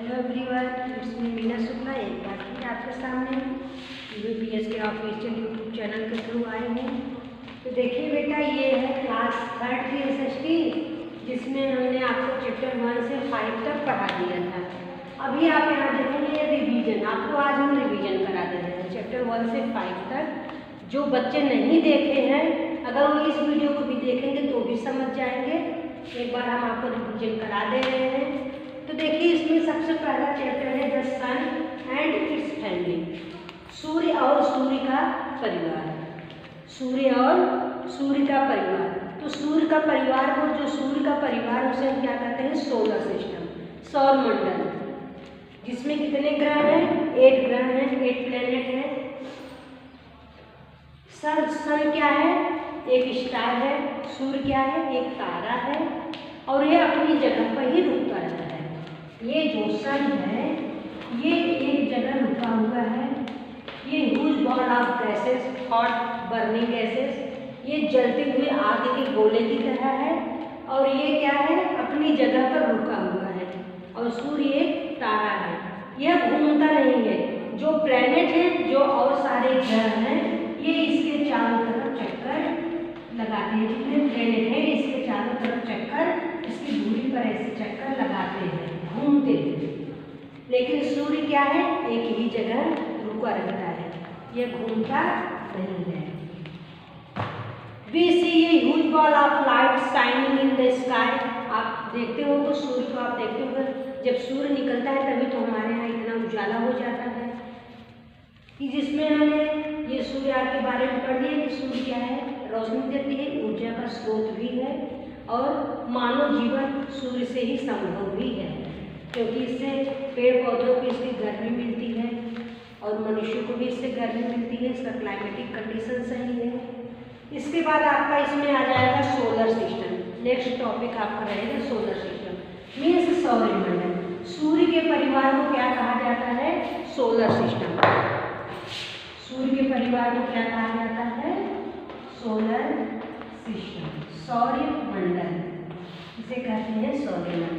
Hello everyone, it's me Meena Shukla. एक बार फिर आपके सामने UPS के ऑफिशियल यूट्यूब चैनल के थ्रू आए हैं। तो देखिए बेटा, ये है क्लास 3rd की SST, जिसमें हमने आपको चैप्टर 1 से 5 तक पढ़ा दिया था। अभी आप यहाँ देखेंगे ये रिवीजन, आपको आज हम रिवीजन करा दे रहे हैं चैप्टर 1 से 5 तक। जो बच्चे नहीं देखे हैं, अगर वो इस वीडियो को भी देखेंगे तो भी समझ जाएंगे। एक बार हम आपको रिवीजन करा दे रहे हैं। तो देखिए, इसमें सबसे पहला चैप्टर है the sun and its family, सूर्य और सूर्य का परिवार। सूर्य और सूर्य का परिवार। तो सूर्य का परिवार को, जो सूर्य का परिवार, उसे हम क्या कहते हैं? सोलर सिस्टम, सौर मंडल, जिसमें कितने ग्रह हैं? 8 ग्रह हैं, 8 प्लैनेट हैं। सन क्या है? एक स्टार है। सूर्य क्या है? एक तारा है, और ये अपनी जगह पर ही रुकता रहता है। ये जो सन है, ये एक जगह रुका हुआ है। ये huge ball of gases, hot burning gases, ये जलते हुए आग के गोले की तरह है, और ये क्या है? अपनी जगह पर रुका हुआ है। और सूर्य एक तारा है, यह घूमता नहीं है। जो प्लैनेट है, जो और सारे ग्रह हैं, ये इसके चारों तरफ चक्कर लगाते हैं। जितने प्लैनेट हैं, इसके चारों तरफ चक्कर, इसकी दूरी पर ऐसे चक्कर लगाते हैं, घूमते हैं। लेकिन सूर्य क्या है? एक ही जगह रुका रहता है, यह घूमता नहीं है। We see a huge ball of light shining in the sky। आप देखते हो तो सूर्य को आप देखते हो, जब सूर्य निकलता है तभी तो हमारे यहाँ इतना उजाला हो जाता है। कि जिसमें हमने ये सूर्य के बारे में पढ़ लिया कि सूर्य क्या है? रोशनी देती है, ऊर्जा का स्रोत भी है, और मानव जीवन सूर्य से ही संभव भी है, क्योंकि इससे पेड़ पौधों को इसकी गर्मी मिलती है, और मनुष्य को भी इससे गर्मी मिलती है। इसका क्लाइमेटिक कंडीशन सही है। इसके बाद आपका इसमें आ जाएगा सोलर सिस्टम। नेक्स्ट टॉपिक आपका रहेगा सोलर सिस्टम, मीन्स सौरमंडल। सूर्य के परिवार को क्या कहा जाता है? Solar system. सूर्य के परिवार को क्या कहा जाता है? सोलर सिस्टम, सौरमंडल, इसे कहते हैं सौरमंडल।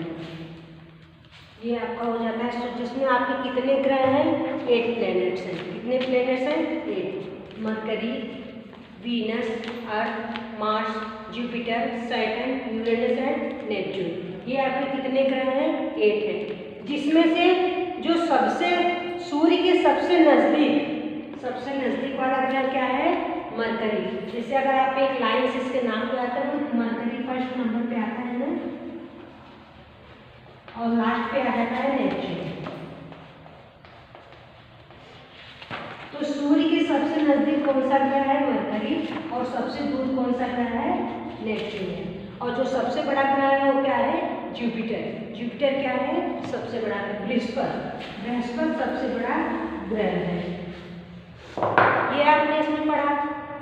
ये आपका हो जाता है, जिसमें आपके कितने ग्रह हैं? 8 प्लैनेट्स हैं। कितने प्लैनेट्स हैं? 8। Mercury, Venus, earth, Mars, Jupiter, Saturn, Uranus and Neptune. ये आपके कितने ग्रह हैं? 8 हैं। जिसमें से जो सबसे सूर्य के सबसे नज़दीक वाला ग्रह क्या है? मरकरी। जैसे अगर आप एक लाइन से इसके नाम पे आता है तो मरकरी फर्स्ट नंबर पे आता है ना, और लास्ट पे आ जाता है नेपच्यून। तो सूर्य के सबसे नजदीक कौन सा ग्रह है? मरकरी। और सबसे दूर कौन सा ग्रह है? नेपच्यून है। और जो सबसे बड़ा ग्रह है वो क्या है? जुपिटर। जुपिटर क्या है? सबसे बड़ा ग्रह। बृहस्पति सबसे बड़ा ग्रह है। ये आपने इसमें पढ़ा।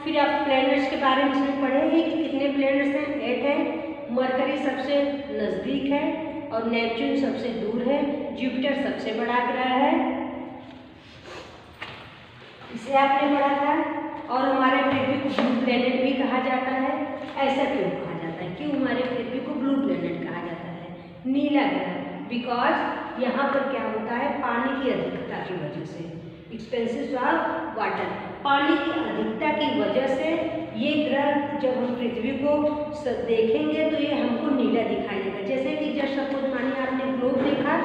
फिर आप प्लैनेट्स के बारे में इसमें पढ़ेंगे कि कितने प्लैनेट्स हैं? 8 हैं। मरकरी सबसे नजदीक है, और नेपच्यून सबसे दूर है। जुपिटर सबसे बड़ा ग्रह है, इसे आपने पढ़ा था। और हमारे पृथ्वी को ब्लू प्लैनेट भी कहा जाता है। ऐसा क्यों कहा जाता है? क्यों हमारे पृथ्वी को ब्लू प्लैनेट कहा जाता है, नीला ग्रह? बिकॉज यहाँ पर क्या होता है? पानी की अधिकता की वजह से, एक्सपेंसेस ऑफ वाटर, पानी की अधिकता की वजह से ये ग्रह, जब हम पृथ्वी को देखेंगे तो ये हमको नीला दिखाई देगा। जैसे कि जब सपोज मानिए आपने ग्लोब देखा,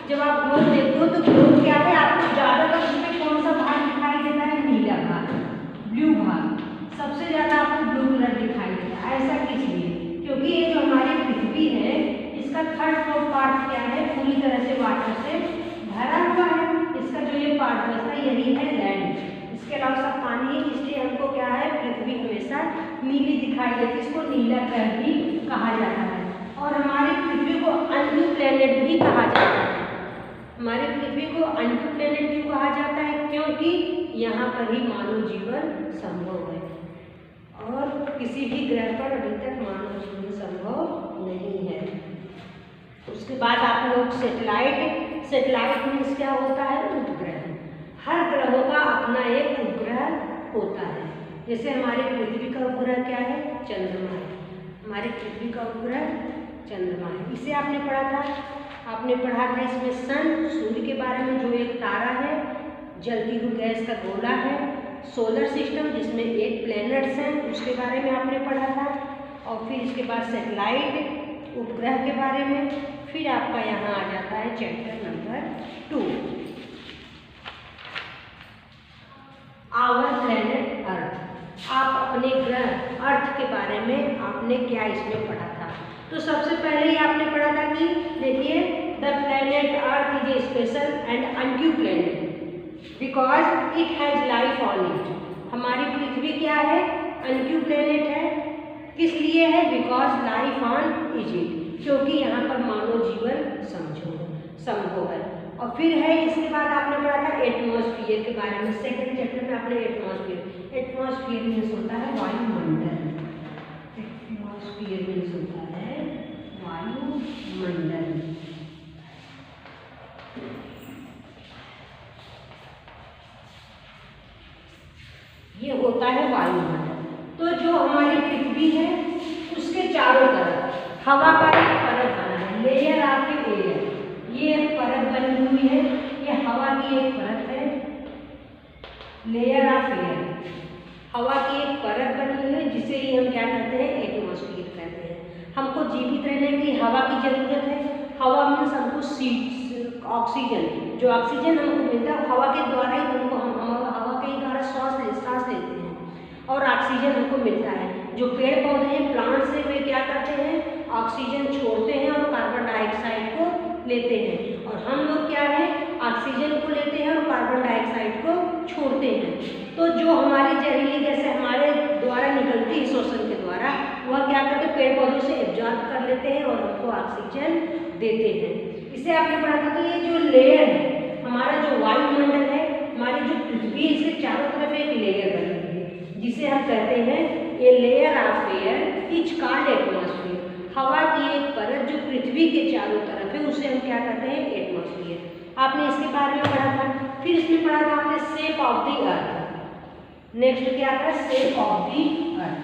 जब आप ग्लोब देखते हो तो ग्लोब क्या है? आपको ज़्यादातर उसमें कौन सा भाग दिखाई देता है? नीला भाग, ब्लू भाग, सबसे ज़्यादा आपको ब्लू कलर दिखाई देता है। ऐसा किस लिए? क्योंकि ये जो हमारी पृथ्वी है, इसका 3rd पार्ट क्या है? पूरी तरह से वाटर से भरा हुआ है। इसका जो ये पार्ट बचता है यही है लैंड। इसके अलावा सब पानी है, इसलिए हमको क्या है? पृथ्वी हमेशा नीली दिखाई देती है। इसको नीला ग्रह भी कहा जाता है। और हमारी पृथ्वी को अन्य प्लैनेट भी कहा जाता है। हमारी पृथ्वी को अन्य प्लैनेट क्यों कहा जाता है? क्योंकि यहाँ पर ही मानव जीवन संभव है, और किसी भी ग्रह पर अभी तक मानव जीवन संभव नहीं है। उसके बाद आप लोग सेटेलाइट मीन्स क्या होता है? उपग्रह। हर ग्रहों का अपना एक उपग्रह होता है। जैसे हमारे पृथ्वी का उपग्रह क्या है? चंद्रमा है। हमारे पृथ्वी का उपग्रह चंद्रमा है। इसे आपने पढ़ा था। आपने पढ़ा था इसमें सन, सूर्य के बारे में, जो एक तारा है, जलती हुई गैस का गोला है। सोलर सिस्टम जिसमें 8 प्लैनेट्स हैं, उसके बारे में आपने पढ़ा था। और फिर इसके बाद सैटेलाइट, उपग्रह के बारे में। फिर आपका यहाँ आ जाता है chapter number 2, our planet earth. आप अपने ग्रह अर्थ के बारे में आपने क्या इसमें पढ़ा था? तो सबसे पहले ही आपने पढ़ा था कि देखिए, the planet earth is a special and undue planet because it has life on it. हमारी पृथ्वी क्या है? अनड्यू प्लैनेट है। किस लिए है? Because life on is it, क्योंकि यहाँ पर मानव जीवन संभव है। और फिर है इसके बाद आपने पढ़ा था एटमॉस्फेयर के बारे में। सेकंड चैप्टर में आपने एटमॉस्फेयर मीन्स होता है वायुमंडल। एटमॉस्फेयर मीन्स होता है वायुमंडल। ये होता है वायुमंडल। तो जो हमारी पृथ्वी है उसके चारों तरफ हवा का एक परत बना है, लेयर ऑफ एयर। ये एक परत बनी हुई है, ये हवा की एक परत है, लेयर ऑफ एयर, हवा की एक परत बनी हुई है, जिसे ही हम क्या कहते हैं? एटमॉस्फेयर कहते हैं। हमको जीवित रहने के लिए हवा की जरूरत है। हवा मीन्स हमको ऑक्सीजन, जो ऑक्सीजन हमको मिलता है हवा के द्वारा ही हमको, हम हवा के द्वारा सांस लेते हैं और ऑक्सीजन हमको मिलता है। जो पेड़ पौधे हैं, प्लांट्स से, वे क्या करते हैं? ऑक्सीजन छोड़ते हैं और कार्बन डाइऑक्साइड को लेते हैं। और हम लोग क्या है? ऑक्सीजन को लेते हैं और कार्बन डाइऑक्साइड को छोड़ते हैं। तो जो हमारी जहरीली गैसें हमारे द्वारा निकलती है श्वसन के द्वारा, वह क्या करते हैं? पेड़ पौधों से एब्जॉर्ब कर लेते हैं और हमको ऑक्सीजन देते हैं। इसे आपने पढ़ा था कि ये जो लेयर है, हमारा जो वायुमंडल है, हमारी जो पृथ्वी, इसके चारों तरफ एक लेयर बनी हुई है, जिसे हम कहते हैं ये layer of air is called atmosphere. हवा की एक परत जो पृथ्वी के चारों तरफ है, उसे हम क्या कहते हैं? एटमॉस्फेयर। आपने इसके बारे में पढ़ा था। फिर इसमें पढ़ा था आपने shape of the earth. Next क्या था? शेप ऑफ द अर्थ,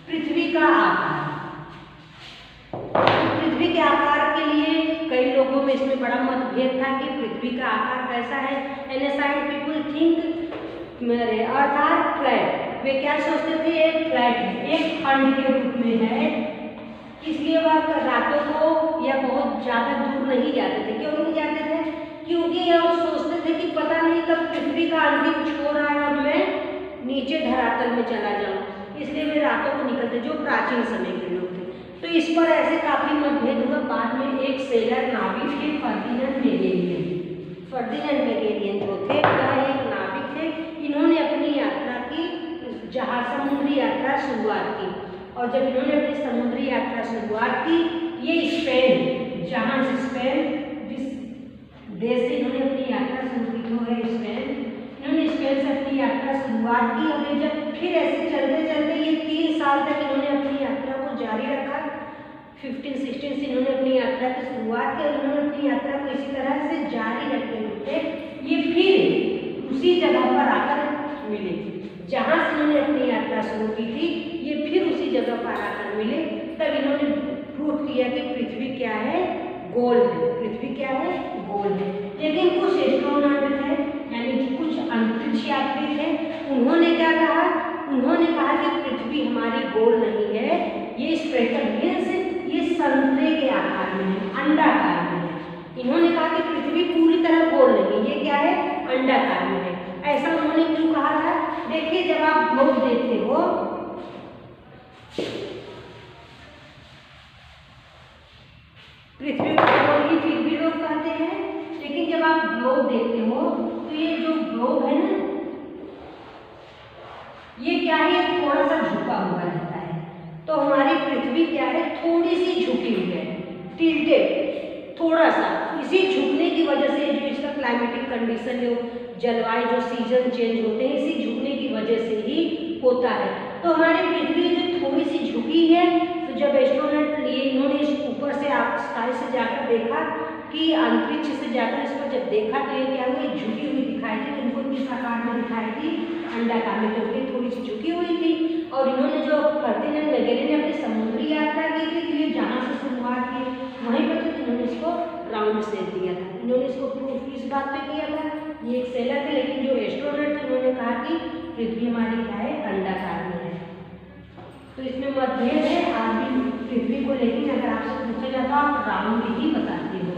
पृथ्वी का आकार। पृथ्वी के आकार के लिए कई लोगों में इसमें बड़ा मतभेद था कि पृथ्वी का आकार कैसा है। एनएसआई पीपुल थिंक मेरे अर्थ आर फ्लैट। वे क्या सोचते थे? एक फ्लैट है, एक खंड के रूप में है, इसलिए वह रातों को या बहुत ज़्यादा दूर नहीं जाते थे। क्यों नहीं जाते थे? क्योंकि यह सोचते थे कि पता नहीं कब पृथ्वी का अंतिम छोर आए और मैं नीचे धरातल में चला जाऊँ, इसलिए वे रातों को निकलते, जो प्राचीन समय के लोग थे। तो इस पर ऐसे काफ़ी मतभेद हुआ। बाद में एक सेलर नाविक थे, फर्डिनेंड मैगेलियन जो थे, वह एक नाविक थे। इन्होंने अपनी यात्रा की, जहाँ समुद्री यात्रा शुरुआत की। और जब इन्होंने अपनी समुद्री यात्रा शुरुआत की, ये स्पेन, जहाँ से स्पेन, जिस देश से इन्होंने अपनी यात्रा शुरू की, जो है स्पेन, इन्होंने स्पेन से अपनी यात्रा शुरुआत की। और ये जब फिर ऐसे चलते चलते ये 3 साल तक इन्होंने अपनी यात्रा को जारी रखा। 1516 से इन्होंने अपनी यात्रा की शुरुआत की और इन्होंने अपनी यात्रा को इसी तरह से जारी रखते हुए ये फिर उसी जगह पर आकर मिले जहाँ से इन्होंने अपनी यात्रा शुरू की थी। ये फिर उसी जगह पर आकर मिले। तब इन्होंने प्रूव किया कि पृथ्वी क्या है? गोल है। पृथ्वी क्या है? गोल है। लेकिन कुछ एस्ट्रोनॉट है, यानी कुछ अंतरिक्ष यात्री थे, उन्होंने क्या कहा? उन्होंने कहा कि पृथ्वी हमारी गोल नहीं है, ये स्फेरिकल मीन्स ये संतरे के आकार में है, अंडाकार में है। इन्होंने कहा कि पृथ्वी पूरी तरह गोल नहीं, ये क्या है? अंडाकार में है। ऐसा उन्होंने क्यों कहा था? देखिए, जब आप ग्लोब देखते हो, पृथ्वी को गोल ही फिर भी लोग कहते हैं, लेकिन जब आप ग्लोब देखते हो तो ये जो ग्लोब है ना, ये क्या है? थोड़ा सा झुका हुआ रहता है। तो हमारी पृथ्वी क्या है? थोड़ी सी झुकी हुई है, टिल्टेड थोड़ा सा। इसी झुकने की वजह से जो इसका क्लाइमेटिक कंडीशन, जो जलवायु, जो सीजन चेंज होते हैं, इसी झुकने की वजह से ही होता है। तो हमारी पृथ्वी जो थोड़ी सी झुकी है, तो जब एस्ट्रोनॉट लिए, इन्होंने इस ऊपर से स्काई से जाकर देखा कि अंतरिक्ष से जाकर इस पर जब देखा तो ये क्या हुई? झुकी हुई दिखाई दी। इनको किस आकार में दिखाई दी? अंडाकार में, क्योंकि थोड़ी सी झुकी हुई थी। और इन्होंने जो फर्डिनेंड मैगेलियन ने अपनी समुद्री यात्रा की थी, तो ये जहाँ से शुरुआत की वहीं पर तो इन्होंने इसको राउंड शेप दिया था। इन्होंने इसको प्रूफ किस बात पे किया था, ये एक सेलर थे, लेकिन जो एस्ट्रोनॉट थे उन्होंने कहा कि पृथ्वी हमारी क्या है, अंडाकार में है। तो इसमें मतभेद है आज भी पृथ्वी को, लेकिन अगर आपसे पूछा जाता आप राउंड ही बताते हो।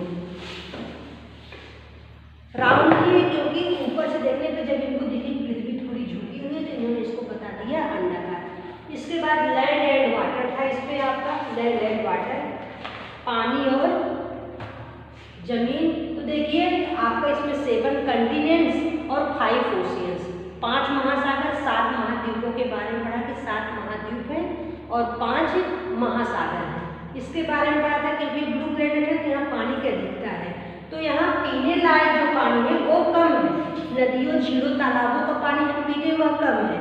राउंड ही, क्योंकि ऊपर से देखने पे जब इनको दिखी पृथ्वी थोड़ी झुकी हुई है तो इन्होंने इसको बता दिया अंडाकार। इसके बाद लैंड एंड वाटर था, इस पे आपका लैंड एंड वाटर, पानी और जमीन। तो देखिए आपका इसमें 7 कंटिनेंट्स और 5 ओशियंस, 5 महासागर, 7 महाद्वीपों के बारे में पढ़ा कि 7 महाद्वीप हैं और 5 महासागर हैं। इसके बारे में पढ़ा था कि भी ब्लू प्लेनेट है तो यहाँ पानी की अधिकता है, तो यहाँ पीने लायक जो पानी है वो कम है। नदियों, झीलों, तालाबों का पानी हम पीते हुआ कम है।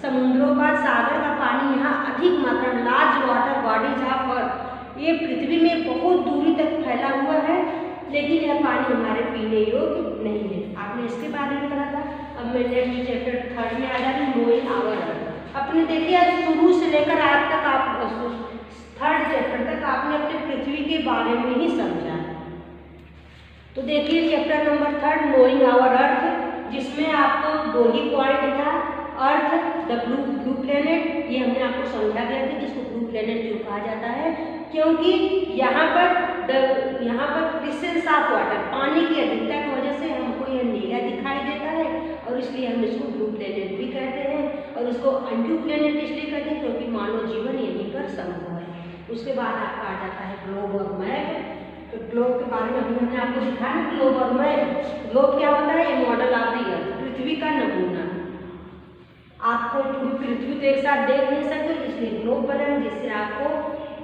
समुद्रों का, सागर का पानी यहाँ अधिक मात्रा में, large water bodies of earth, ये पृथ्वी में बहुत दूरी तक फैला हुआ है, लेकिन यह पानी हमारे पीने योग्य नहीं है। आपने इसके बारे में पढ़ा था। अब मैं नेक्स्ट चैप्टर 3 में आ जा रही हूँ, नोइंग आवर अर्थ। अपने देखिए शुरू से लेकर आज तक आप 3rd चैप्टर तक आपने अपने पृथ्वी के बारे में ही समझा। तो देखिए chapter number 3 knowing our earth, जिसमें आपको 2 ही पॉइंट था, अर्थ द ब्लू प्लेनेट, ये हमने आपको समझा दिया था जिसको ब्लू प्लेनेट क्यों कहा जाता है, क्योंकि यहाँ पर प्रेजेंस ऑफ वाटर, पानी की अधिकता की वजह से हमको यह नीला दिखाई देता है और इसलिए हम इसको ब्लू प्लेनेट भी कहते हैं। और इसको अंडू प्लेनेट इसलिए कहते हैं क्योंकि मानव जीवन यहीं पर संभव है। उसके बाद आपका आ जाता है ग्लोब और मैप। तो ग्लोब के बारे में अभी हमने आपको दिखाया ना, ग्लोब और मैप। ग्लोब क्या होता है, ये मॉडल ऑफ द अर्थ, पृथ्वी का नमूना। आपको पूरी पृथ्वी तो एक साथ देख नहीं सकते, इसलिए ग्लोब बना है जिससे आपको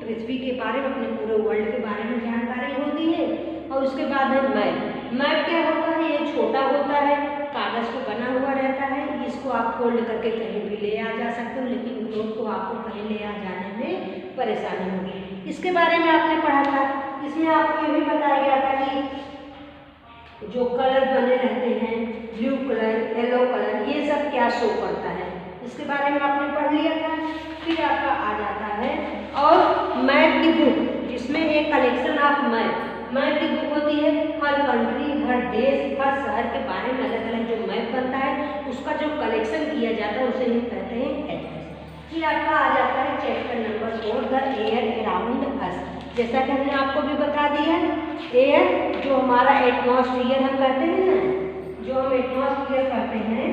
पृथ्वी के बारे में, अपने पूरे वर्ल्ड के बारे में जानकारी होती है। और उसके बाद है मैप। मैप क्या होता है, ये छोटा होता है, कागज को बना हुआ रहता है, इसको आप फोल्ड करके कहीं भी ले आ जा सकते हो, लेकिन ग्लोब को आपको कहीं ले आ जाने में परेशानी होगी। इसके बारे में आपने पढ़ा था, इसमें आपको ये भी बताया गया था कि जो कलर बने रहते हैं, ब्लू कलर, येलो कलर, ये सब क्या शो करता है, इसके बारे में आपने पढ़ लिया था। फिर आपका आ जाता है और मैप की बुक, जिसमें एक कलेक्शन ऑफ मैप की बुक होती है। हर कंट्री, हर देश, हर शहर के बारे में अलग अलग जो मैप बनता है उसका जो कलेक्शन किया जाता है उसे हम कहते हैं एटलस। फिर आपका आ जाता है chapter number 4 the air around us. जैसा कि हमने आपको भी बता दिया, एयर जो हमारा एटमॉस्फेयर हम कहते हैं ना, जो हम एटमॉस्फेयर कहते हैं,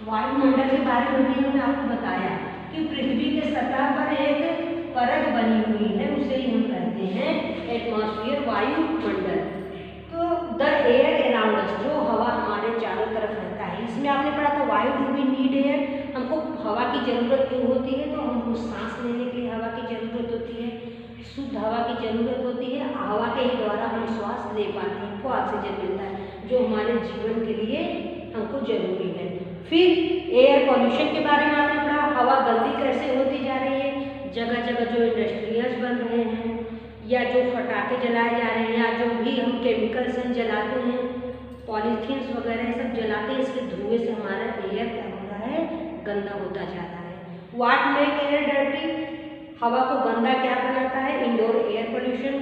वायुमंडल के बारे में भी हमने आपको बताया कि पृथ्वी के सतह पर एक परत बनी हुई है, उसे ही हम कहते हैं एटमॉस्फेयर, वायुमंडल। तो द एयर अराउंड अस, जो हवा हमारे चारों तरफ रहता है। इसमें आपने पढ़ा था why do we need air, हमको हवा की जरूरत क्यों होती है, तो हमको सांस लेने के लिए हवा की जरूरत होती है, शुद्ध हवा की जरूरत होती है, हवा के ही द्वारा हम श्वास ले पाते हैं, हमको ऑक्सीजन मिलता है जो हमारे जीवन के लिए हमको जरूरी है। फिर एयर पॉल्यूशन के बारे में आपने पढ़ा, हवा गंदी कैसे होती जा रही है, जगह जगह जो इंडस्ट्रियल्स बन रहे हैं या जो फटाखे जलाए जा रहे हैं या जो भी हम केमिकल्स जलाते हैं, पॉलीथीन्स वगैरह सब जलाते हैं, इसके धुएं से हमारा एयर क्या हो रहा है, गंदा होता जा रहा है। व्हाट मेक एयर डर्टी, हवा को गंदा क्या बनाता है, इंडोर एयर पोल्यूशन,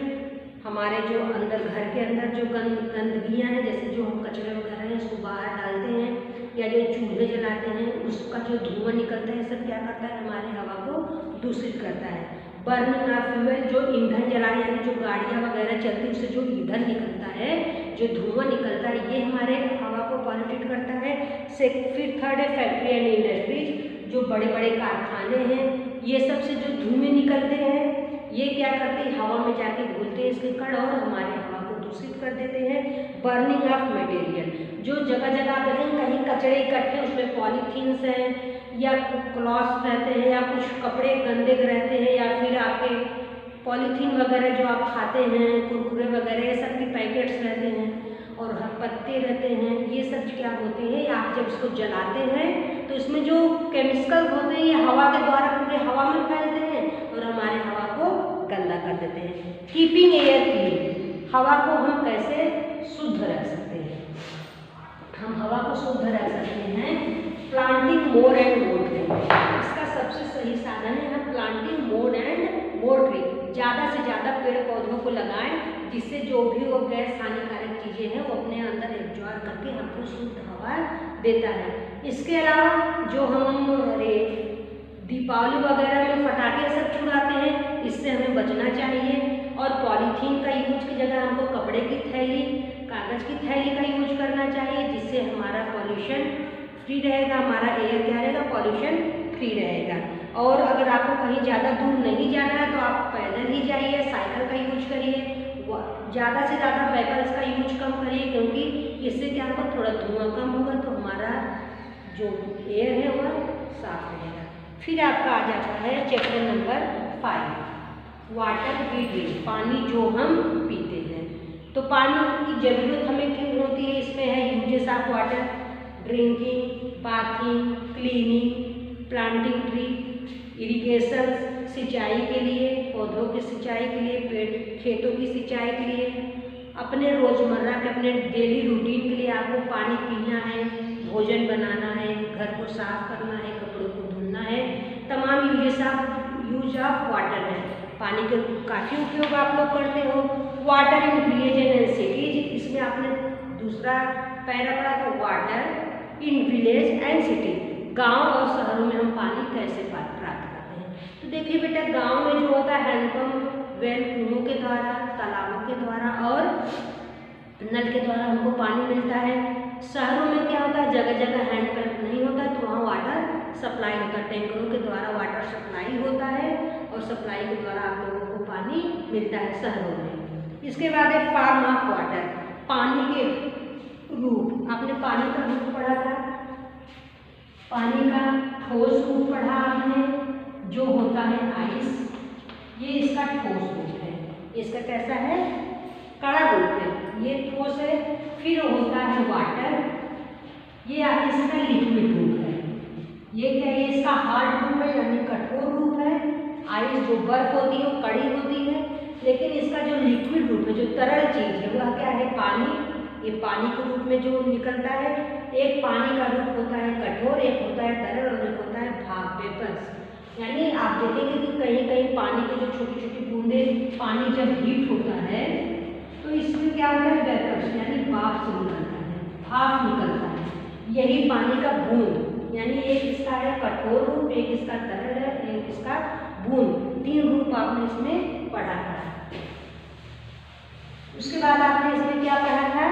हमारे जो अंदर घर के अंदर जो गंदगियाँ हैं, जैसे जो हम कचरे वगैरह हैं उसको बाहर डालते हैं या जो चूल्हे जलाते हैं उसका जो धुआं निकलता है, सब क्या करता है, हमारे हवा को दूषित करता है। बर्निंग ऑफ फ्यूल, जो ईंधन जलाए यानी जो गाड़ियाँ वगैरह चलती है उससे जो ईंधन निकलता है, जो धुआं निकलता है, ये हमारे हवा को पॉल्यूट करता है। फिर 3rd है फैक्ट्री एंड इंडस्ट्रीज, जो बड़े बड़े कारखाने हैं, ये सब से जो धुएं निकलते हैं ये क्या करते हैं, हवा में जाके घुलते हैं इसके कण और हमारे हवा को दूषित कर देते हैं। बर्निंग ऑफ मटेरियल, जो जगह जगह देखें कहीं कचरे इकट्ठे, उसमें पॉलीथीन्स हैं या क्लॉथ्स रहते हैं या कुछ कपड़े गंदे रहते हैं या फिर आपके पॉलीथीन वगैरह जो आप खाते हैं, कुरकुरे वगैरह, ये सब के पैकेट्स रहते हैं और पत्ते रहते हैं, ये सब क्या होते हैं, आप जब इसको जलाते हैं तो इसमें जो केमिकल होते हैं ये हवा के द्वारा पूरे हवा में फैलते हैं और हमारे हवा को गंदा कर देते हैं। कीपिंग एयर क्लीन, हवा को हम कैसे शुद्ध रख सकते हैं, हम हवा को शुद्ध रख सकते हैं planting more and more tree, इसका सबसे सही साधन है हम planting more and more tree, ज़्यादा से ज़्यादा पेड़ पौधों को लगाएं, जिससे जो भी वो गैस हानिकारक चीज़ें हैं वो अपने अंदर एब्जॉर्ब करके हमको शुद्ध हवा देता है। इसके अलावा जो हम दीपावली वगैरह में पटाखे सब छुड़ाते हैं, इससे हमें बचना चाहिए। और पॉलीथीन का यूज की जगह हमको कपड़े की थैली, कागज़ की थैली का यूज करना चाहिए, जिससे हमारा पॉल्यूशन फ्री रहेगा, हमारा एयर क्या रहेगा, पॉल्यूशन फ्री रहेगा। और अगर आपको कहीं ज़्यादा दूर नहीं जाना है तो आप पैदल ही जाइए, साइकिल का यूज करिए, ज़्यादा से ज़्यादा व्हीकल्स का यूज कम करिए, क्योंकि इससे क्या होगा, थोड़ा धुआं कम होगा तो हमारा जो एयर है वह साफ रहेगा। फिर आपका आ जाता है chapter number 5, water we drink, पानी जो हम पीते हैं। तो पानी की ज़रूरत हमें क्यों होती है, इसमें है uses of water, drinking, bathing, cleaning, planting tree, irrigation, सिंचाई के लिए, पौधों की सिंचाई के लिए, पेड़ खेतों की सिंचाई के लिए, अपने रोज़मर्रा के अपने डेली रूटीन के लिए आपको पानी पीना है, भोजन बनाना है, घर को साफ करना है, कपड़ों को धुलना है, तमाम यूज ऑफ वाटर है। पानी के काफ़ी उपयोग आप लोग करते हो। Water in village and cities, इसमें आपने दूसरा पैरा पढ़ा था, water in village and city, गांव और शहरों में हम पानी कैसे प्राप्त करते हैं। तो देखिए बेटा, गांव में जो होता है हैंडपम्प, वेल, कुओं के द्वारा, तालाबों के द्वारा और नल के द्वारा हमको पानी मिलता है। शहरों में क्या होता है, जगह जगह हैंडपम्प नहीं होता तो वहाँ वाटर सप्लाई होता है, टैंकरों के द्वारा वाटर सप्लाई होता है और सप्लाई के द्वारा आप लोगों को पानी मिलता है शहरों में। इसके बाद है फॉर्म ऑफ वाटर, पानी के रूप। आपने पानी का रूप पढ़ा था, पानी का ठोस रूप पढ़ा आपने, जो होता है आइस, ये इसका ठोस रूप है। इसका कैसा है, कड़ा रूप है, ये ठोस है। फिर होता है वाटर, ये इसका लिक्विड रूप है। ये क्या है, इसका हार्ड रूप है यानी कठोर रूप है। आइस जो बर्फ होती है वो कड़ी होती है, लेकिन इसका जो लिक्विड रूप है, जो तरल चीज़ है, वह क्या है, पानी। ये पानी के रूप में जो निकलता है, एक पानी का रूप होता है कठोर, एक होता है तरल और एक होता है भाप, वेपर्स। यानी आप देखेंगे कि कहीं कहीं पानी की जो छोटी छोटी बूंदें, पानी जब हीट होता है तो इसमें क्या होता है, वेपर्स यानी भाप से निकलता है, भाप निकलता है। यही पानी का बूंद, यानी एक इसका है कठोर रूप, एक इसका तरल है, एक इसका बूंद, 3 रूप आपने इसमें पढ़ा था। उसके बाद आपने इसमें क्या पढ़ा था,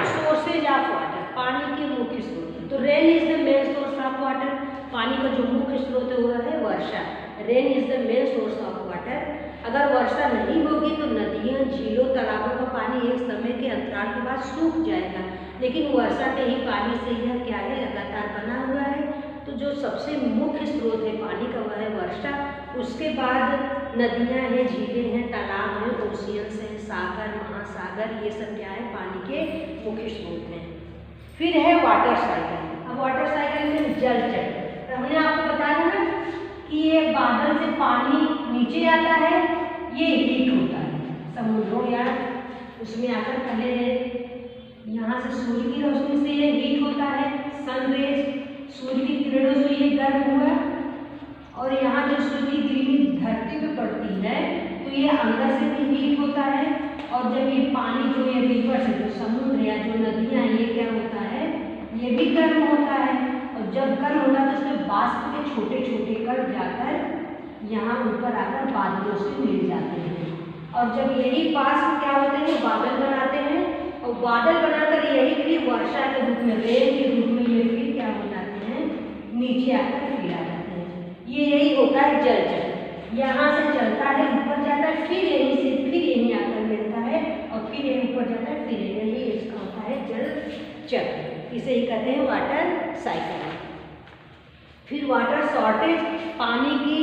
सोर्सेज ऑफ वाटर, पानी के मुख्य स्रोत। तो rain is the main source of water, पानी का जो मुख्य स्रोत है वह है वर्षा। Rain is the main source of water. अगर वर्षा नहीं होगी तो नदियाँ, झीलों, तालाबों का पानी एक समय के अंतराल के बाद सूख जाएगा, लेकिन वर्षा के ही पानी से यह क्या है, लगातार बना हुआ है। तो जो सबसे मुख्य स्रोत है पानी का वह है वर्षा। उसके बाद नदियाँ हैं, झीलें हैं, तालाब हैं, ओशियंस हैं, सागर, महासागर, ये सब क्या है, पानी के मुख्य स्रोत हैं। फिर है वाटर साइकिल। अब वाटर साइकिल में जल चक्र, तो हमने आपको बताया ना कि ये बादल से पानी नीचे आता है, ये हीट होता है समुद्रों या उसमें आकर, पहले यहाँ से सूर्य की रोशनी से ये हीट होता है, सनरेज, सूर्य की किरणों से ये गर्म हुआ, और यहाँ जो सूर्य की किरणें धरती पे पड़ती है तो ये अंदर से भी हीट होता है। और जब ये पानी जो ये रिवर से, जो समुद्र या जो नदियाँ, ये क्या होता है, ये भी गर्म होता है। और जब गर्म होता है तो इसमें बाष्प के छोटे छोटे कण जाकर यहाँ ऊपर आकर बादलों से मिल जाते हैं, और जब यही बाष्प क्या होते हैं, बादल बनाते हैं, और बादल बनाकर यही फिर वर्षा के रूप में, रेन के रूप में ये फिर क्या हो जाते हैं, नीचे आकर फिर आ जाते हैं। ये यही होता है जल चक्र। यहाँ से चलता है, ऊपर जाता है, फिर यहीं से फिर यहीं आकर मिलता है, और फिर यहीं ऊपर जाता है, फिर यही इसका होता है जल चक्र। इसे ही कहते हैं वाटर साइकिल। फिर वाटर शॉर्टेज, पानी की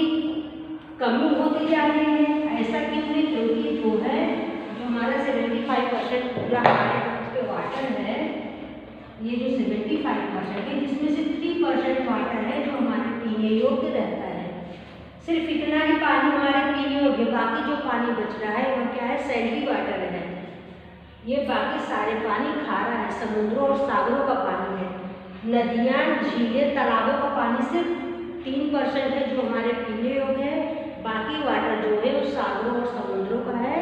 कमी होती जा रही है। ऐसा क्यों है, क्योंकि जो है, जो हमारा 75% पूरा हमारे अर्थ पे वाटर है, ये जो 75% है, जिसमें से 3% वाटर है जो हमारे पीने योग्य रहता है। सिर्फ इतना ही पानी हमारे पीने योग्य, बाकी जो पानी बच रहा है वह क्या है, सैल्टी वाटर है। ये बाकी सारे पानी खारा है, समुद्रों और सागरों का पानी है। नदियाँ, झीलें, तालाबों का पानी सिर्फ 3% है जो हमारे पीने योग्य है। बाकी वाटर जो है वो सागरों और समुद्रों का है,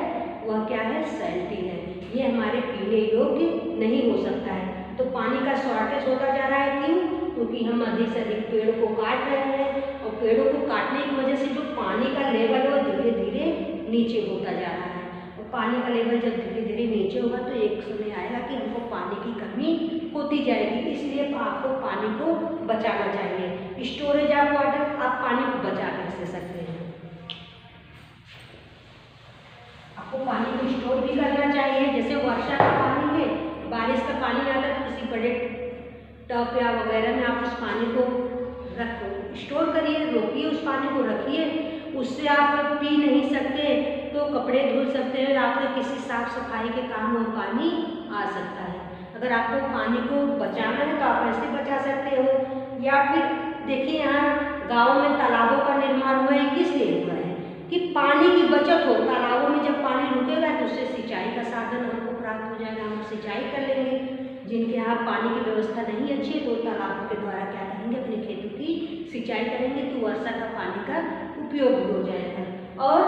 वह क्या है, सैल्टी है। ये हमारे पीने योग्य नहीं हो सकता है। तो पानी का शॉर्टेज होता जा रहा है, क्यों? क्योंकि हम अधिक से अधिक पेड़ को काट रहे हैं, और पेड़ों को काटने की वजह से जो पानी का लेवल है वो धीरे धीरे नीचे होता जा रहा है। और पानी का लेवल जब धीरे धीरे नीचे होगा तो एक समय आएगा कि हमको पानी की कमी होती जाएगी। इसलिए आपको पानी को बचाना चाहिए। स्टोरेज ऑफ वाटर, आप पानी को बचा कैसे सकते हैं? आपको पानी को स्टोर भी करना चाहिए। जैसे वर्षा का पानी है, बारिश का पानी आता है, तो किसी बड़े टब या वगैरह में आप उस पानी को रखो, स्टोर करिए, रोकिए, उस पानी को रखिए। उससे आप पी नहीं सकते तो कपड़े धुल सकते हैं, आपके किसी साफ सफाई के काम में पानी आ सकता है। अगर आपको पानी को बचाना है तो आप ऐसे बचा सकते हो। या फिर देखिए, यहाँ गाँव में तालाबों का निर्माण हुआ है, किस लिए हुआ है? कि पानी की बचत हो। तालाबों में जब पानी रुकेगा तो उससे सिंचाई का साधन हमको प्राप्त हो जाएगा, हम सिंचाई कर लेंगे। जिनके यहाँ पानी की व्यवस्था नहीं अच्छी है तो तालाबों के द्वारा क्या करेंगे, अपने खेतों की सिंचाई करेंगे, तो वर्षा का पानी का उपयोग भी हो जाएगा। और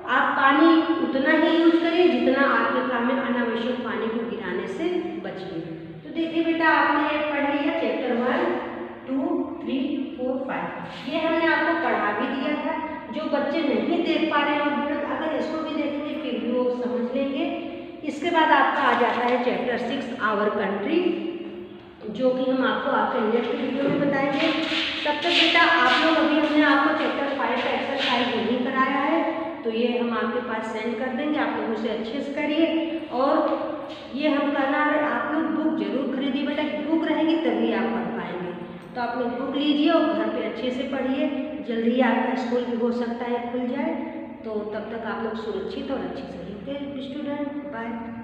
आप पानी उतना ही यूज करिए जितना आपके काम में, अनावश्यक पानी को गिराने से बचिए। तो देखिए बेटा, आपने पढ़ लिया चैप्टर 1, 2, 3, 4, 5। ये हमने आपको पढ़ा भी दिया था। जो बच्चे नहीं देख पा रहे हैं और अगर इसको भी देखेंगे फिर भी वो समझ लेंगे। इसके बाद आपका आ जाता है चैप्टर 6, आवर कंट्री, जो कि हम आपको आपके नेक्स्ट वीडियो में बताएंगे। तब तक बेटा आप लोग, अभी हमने आपको चैप्टर 5 का एक्सरसाइज नहीं कराया है, तो ये हम आपके पास सेंड कर देंगे, आप लोग उसे अच्छे से करिए। और ये हम करना है, आप लोग बुक जरूर खरीदिए बेटा, बुक रहेगी तभी आप पढ़ पाएंगे। तो आप लोग बुक लीजिए और घर पे अच्छे से पढ़िए। जल्दी आपका स्कूल भी हो सकता है खुल जाए, तो तब तक आप लोग सुरक्षित और अच्छे से रहिए। Okay student, bye.